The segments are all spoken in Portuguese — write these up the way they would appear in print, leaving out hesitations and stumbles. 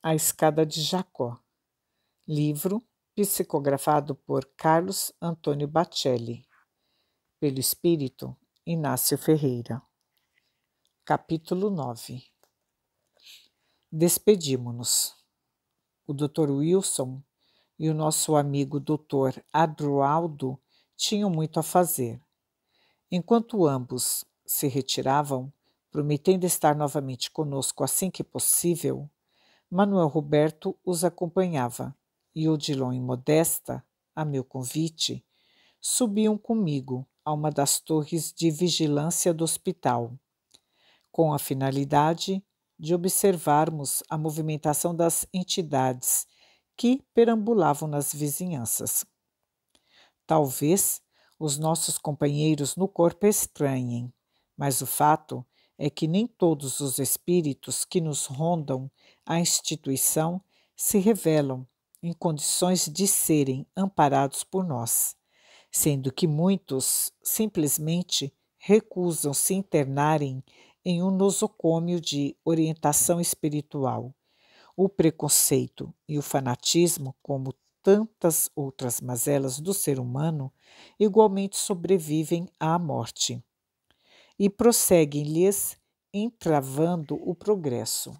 A Escada de Jacó. Livro psicografado por Carlos Antônio Bacelli. Pelo Espírito Inácio Ferreira. Capítulo 9. Despedimo-nos. O Dr. Wilson e o nosso amigo Dr. Adroaldo tinham muito a fazer. Enquanto ambos se retiravam, prometendo estar novamente conosco assim que possível, Manuel Roberto os acompanhava e Odilon e Modesta, a meu convite, subiam comigo a uma das torres de vigilância do hospital, com a finalidade de observarmos a movimentação das entidades que perambulavam nas vizinhanças. Talvez os nossos companheiros no corpo estranhem, mas o fato é que nem todos os espíritos que nos rondam a instituição se revelam em condições de serem amparados por nós, sendo que muitos simplesmente recusam se internarem em um nosocômio de orientação espiritual. O preconceito e o fanatismo, como tantas outras mazelas do ser humano, igualmente sobrevivem à morte e prosseguem-lhes entravando o progresso.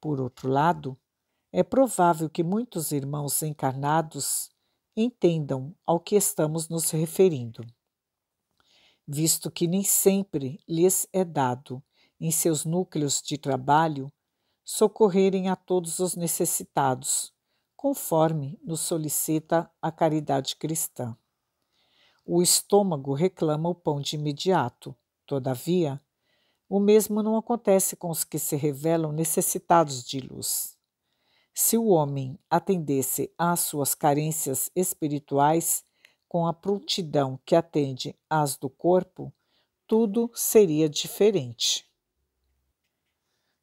Por outro lado, é provável que muitos irmãos encarnados entendam ao que estamos nos referindo, visto que nem sempre lhes é dado, em seus núcleos de trabalho, socorrerem a todos os necessitados, conforme nos solicita a caridade cristã. O estômago reclama o pão de imediato. Todavia, o mesmo não acontece com os que se revelam necessitados de luz. Se o homem atendesse às suas carências espirituais com a prontidão que atende às do corpo, tudo seria diferente.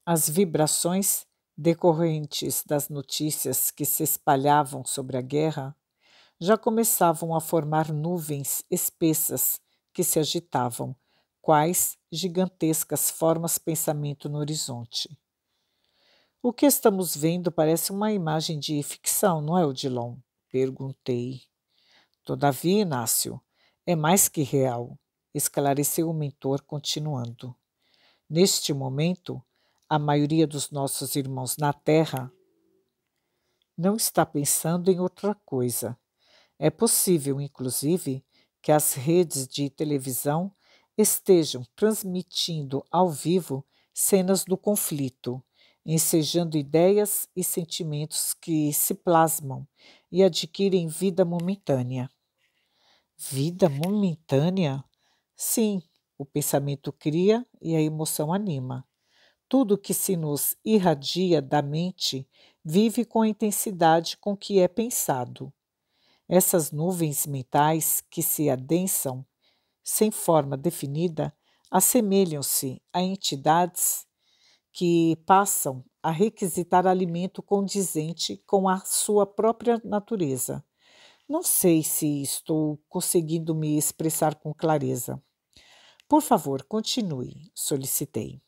As vibrações decorrentes das notícias que se espalhavam sobre a guerra já começavam a formar nuvens espessas que se agitavam, quais gigantescas formas pensamento no horizonte. O que estamos vendo parece uma imagem de ficção, não é, Odilon? Perguntei. Todavia, Inácio, é mais que real, esclareceu o mentor, continuando. Neste momento, a maioria dos nossos irmãos na Terra não está pensando em outra coisa. É possível, inclusive, que as redes de televisão estejam transmitindo ao vivo cenas do conflito, ensejando ideias e sentimentos que se plasmam e adquirem vida momentânea. Vida momentânea? Sim, o pensamento cria e a emoção anima. Tudo que se nos irradia da mente vive com a intensidade com que é pensado. Essas nuvens mentais que se adensam, sem forma definida, assemelham-se a entidades que passam a requisitar alimento condizente com a sua própria natureza. Não sei se estou conseguindo me expressar com clareza. Por favor, continue, solicitei.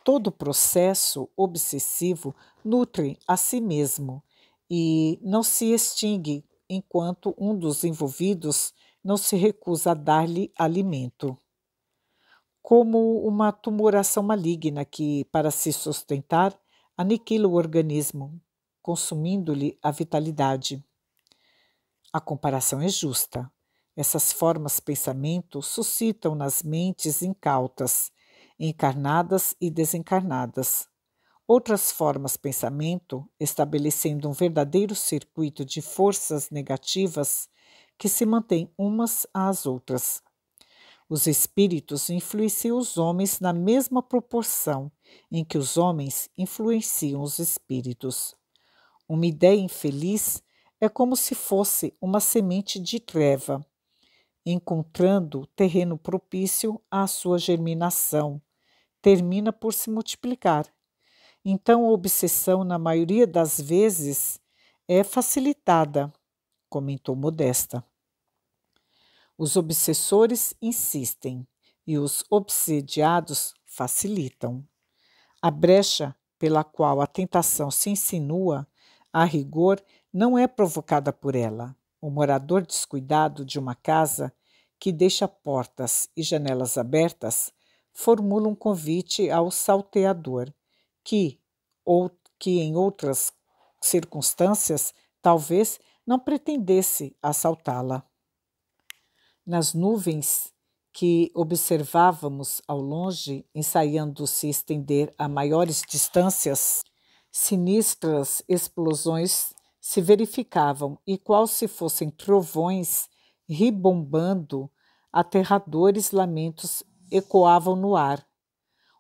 Todo processo obsessivo nutre a si mesmo e não se extingue enquanto um dos envolvidos não se recusa a dar-lhe alimento. Como uma tumoração maligna que, para se sustentar, aniquila o organismo, consumindo-lhe a vitalidade. A comparação é justa. Essas formas pensamento suscitam nas mentes incautas, encarnadas e desencarnadas. Outras formas pensamento, estabelecendo um verdadeiro circuito de forças negativas que se mantêm umas às outras. Os espíritos influenciam os homens na mesma proporção em que os homens influenciam os espíritos. Uma ideia infeliz é como se fosse uma semente de treva, encontrando terreno propício à sua germinação, termina por se multiplicar. Então, a obsessão, na maioria das vezes, é facilitada, comentou Modesta. Os obsessores insistem e os obsediados facilitam. A brecha pela qual a tentação se insinua, a rigor, não é provocada por ela. O morador descuidado de uma casa que deixa portas e janelas abertas formula um convite ao salteador, que, que em outras circunstâncias, talvez não pretendesse assaltá-la. Nas nuvens que observávamos ao longe, ensaiando-se estender a maiores distâncias, sinistras explosões se verificavam e, qual se fossem trovões, ribombando, aterradores lamentos ecoavam no ar.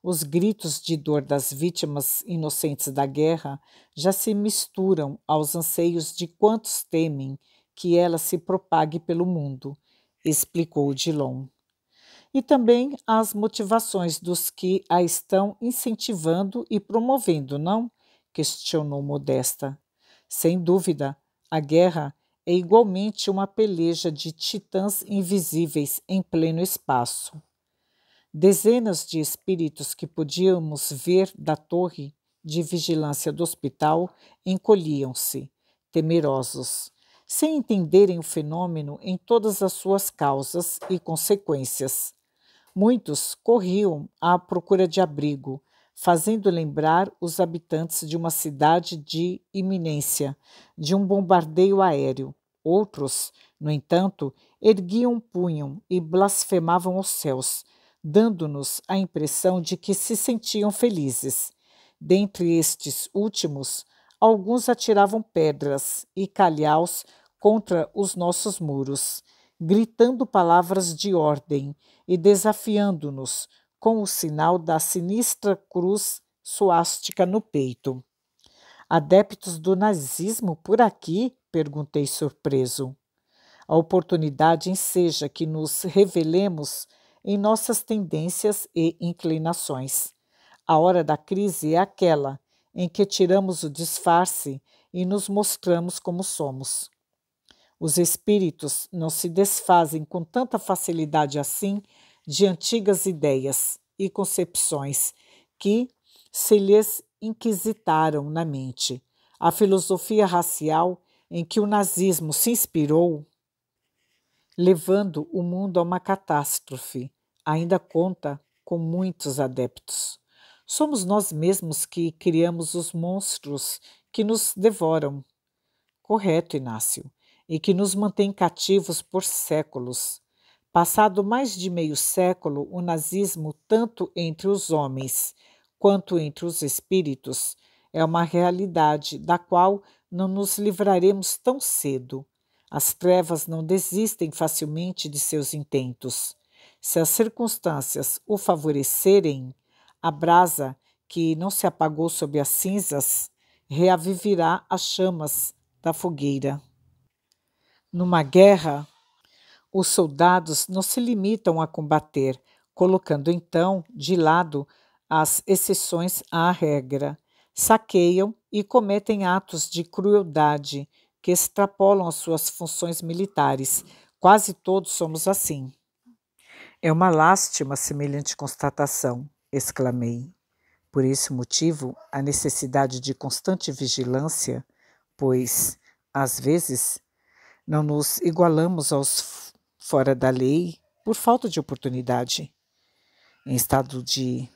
Os gritos de dor das vítimas inocentes da guerra já se misturam aos anseios de quantos temem que ela se propague pelo mundo, explicou Dillon. E também as motivações dos que a estão incentivando e promovendo, não? Questionou Modesta. Sem dúvida, a guerra é igualmente uma peleja de titãs invisíveis em pleno espaço. Dezenas de espíritos que podíamos ver da torre de vigilância do hospital encolhiam-se, temerosos, sem entenderem o fenômeno em todas as suas causas e consequências. Muitos corriam à procura de abrigo, fazendo lembrar os habitantes de uma cidade de iminência, de um bombardeio aéreo. Outros, no entanto, erguiam um punho e blasfemavam aos céus, dando-nos a impressão de que se sentiam felizes. Dentre estes últimos, alguns atiravam pedras e calhaus contra os nossos muros, gritando palavras de ordem e desafiando-nos com o sinal da sinistra cruz suástica no peito. Adeptos do nazismo por aqui? Perguntei surpreso. A oportunidade enseja que nos revelemos em nossas tendências e inclinações. A hora da crise é aquela em que tiramos o disfarce e nos mostramos como somos. Os espíritos não se desfazem com tanta facilidade assim de antigas ideias e concepções que se lhes inquisitaram na mente. A filosofia racial em que o nazismo se inspirou, levando o mundo a uma catástrofe, ainda conta com muitos adeptos. Somos nós mesmos que criamos os monstros que nos devoram. Correto, Inácio, e que nos mantém cativos por séculos. Passado mais de meio século, o nazismo, tanto entre os homens quanto entre os espíritos, é uma realidade da qual não nos livraremos tão cedo. As trevas não desistem facilmente de seus intentos. Se as circunstâncias o favorecerem, a brasa que não se apagou sob as cinzas reavivirá as chamas da fogueira. Numa guerra, os soldados não se limitam a combater, colocando então de lado as exceções à regra. Saqueiam e cometem atos de crueldade que extrapolam as suas funções militares. Quase todos somos assim. É uma lástima semelhante constatação, exclamei. Por esse motivo, a necessidade de constante vigilância, pois, às vezes, não nos igualamos aos fora da lei por falta de oportunidade. Em estado de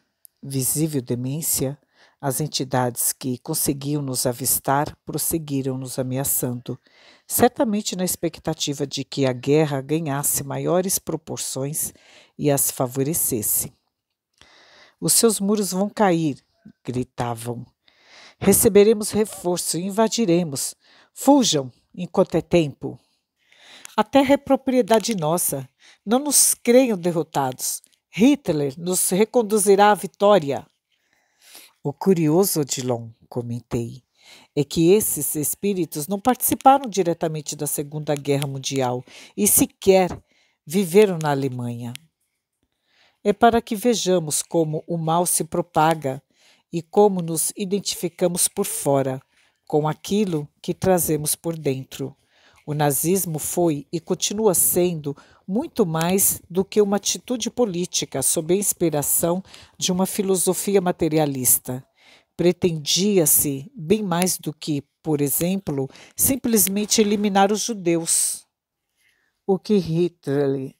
visível demência, as entidades que conseguiam nos avistar prosseguiram nos ameaçando, certamente na expectativa de que a guerra ganhasse maiores proporções e as favorecesse. Os seus muros vão cair, gritavam. Receberemos reforço e invadiremos. Fujam, enquanto é tempo. A terra é propriedade nossa. Não nos creiam derrotados. Hitler nos reconduzirá à vitória. O curioso, Dillon, comentei, é que esses espíritos não participaram diretamente da Segunda Guerra Mundial e sequer viveram na Alemanha. É para que vejamos como o mal se propaga e como nos identificamos por fora com aquilo que trazemos por dentro. O nazismo foi e continua sendo muito mais do que uma atitude política sob a inspiração de uma filosofia materialista. Pretendia-se bem mais do que, por exemplo, simplesmente eliminar os judeus. O que Hitler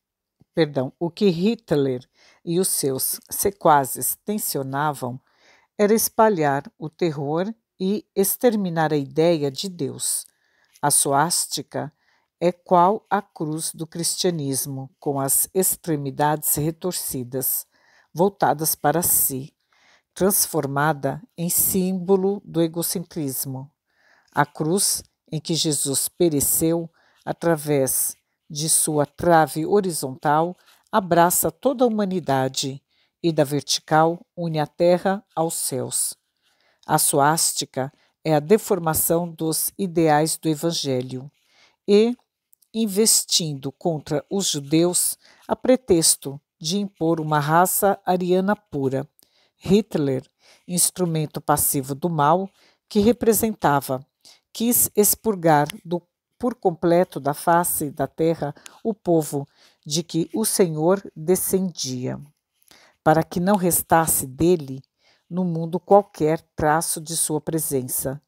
e os seus sequazes tensionavam era espalhar o terror e exterminar a ideia de Deus. A suástica é qual a cruz do cristianismo, com as extremidades retorcidas, voltadas para si, transformada em símbolo do egocentrismo. A cruz em que Jesus pereceu através de sua trave horizontal abraça toda a humanidade e da vertical une a terra aos céus. A suástica é a deformação dos ideais do Evangelho e, investindo contra os judeus a pretexto de impor uma raça ariana pura, Hitler, instrumento passivo do mal que representava, quis expurgar por completo da face da terra o povo de que o Senhor descendia, para que não restasse dele no mundo qualquer traço de sua presença.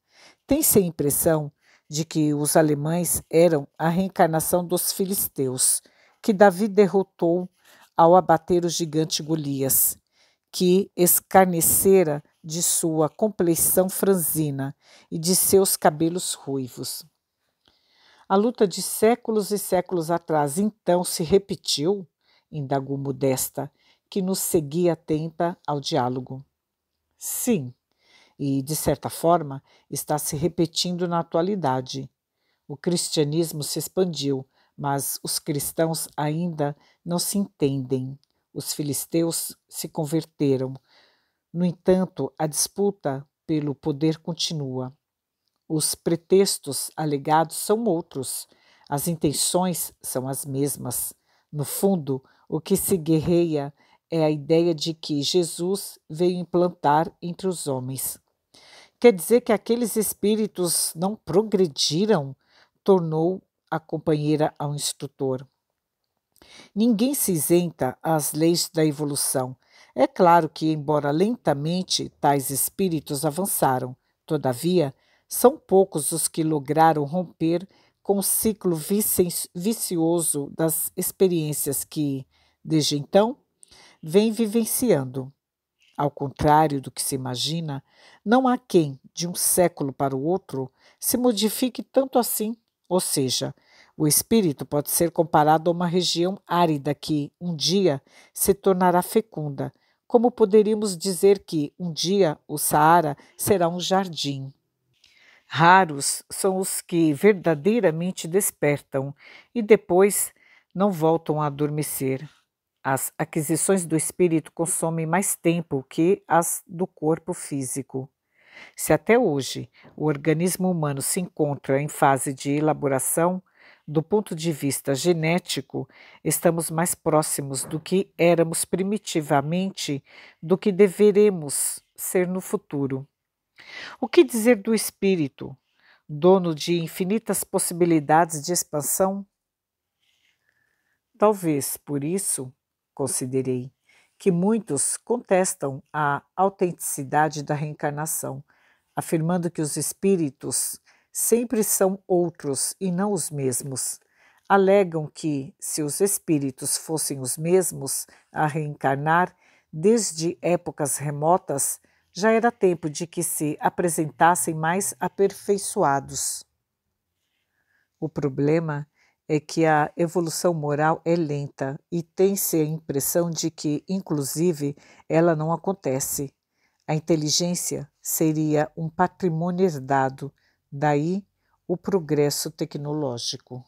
Tem-se a impressão de que os alemães eram a reencarnação dos filisteus, que Davi derrotou ao abater o gigante Golias, que escarnecera de sua compleição franzina e de seus cabelos ruivos. A luta de séculos e séculos atrás então se repetiu, indagou Modesta, que nos seguia atenta ao diálogo. Sim, e de certa forma está se repetindo na atualidade. O cristianismo se expandiu, mas os cristãos ainda não se entendem. Os filisteus se converteram. No entanto, a disputa pelo poder continua. Os pretextos alegados são outros. As intenções são as mesmas. No fundo, o que se guerreia é a ideia de que Jesus veio implantar entre os homens. Quer dizer que aqueles espíritos não progrediram? Tornou a companheira ao instrutor. Ninguém se isenta às leis da evolução. É claro que, embora lentamente, tais espíritos avançaram. Todavia, são poucos os que lograram romper com o ciclo vicioso das experiências que, desde então, vem vivenciando. Ao contrário do que se imagina, não há quem, de um século para o outro, se modifique tanto assim, ou seja, o espírito pode ser comparado a uma região árida que, um dia, se tornará fecunda, como poderíamos dizer que, um dia, o Saara será um jardim. Raros são os que verdadeiramente despertam e depois não voltam a adormecer. As aquisições do espírito consomem mais tempo que as do corpo físico. Se até hoje o organismo humano se encontra em fase de elaboração, do ponto de vista genético, estamos mais próximos do que éramos primitivamente do que deveremos ser no futuro. O que dizer do espírito, dono de infinitas possibilidades de expansão? Talvez por isso, considerei, que muitos contestam a autenticidade da reencarnação, afirmando que os espíritos sempre são outros e não os mesmos. Alegam que, se os espíritos fossem os mesmos a reencarnar desde épocas remotas, já era tempo de que se apresentassem mais aperfeiçoados. O problema é que a evolução moral é lenta e tem-se a impressão de que, inclusive, ela não acontece. A inteligência seria um patrimônio herdado, daí o progresso tecnológico.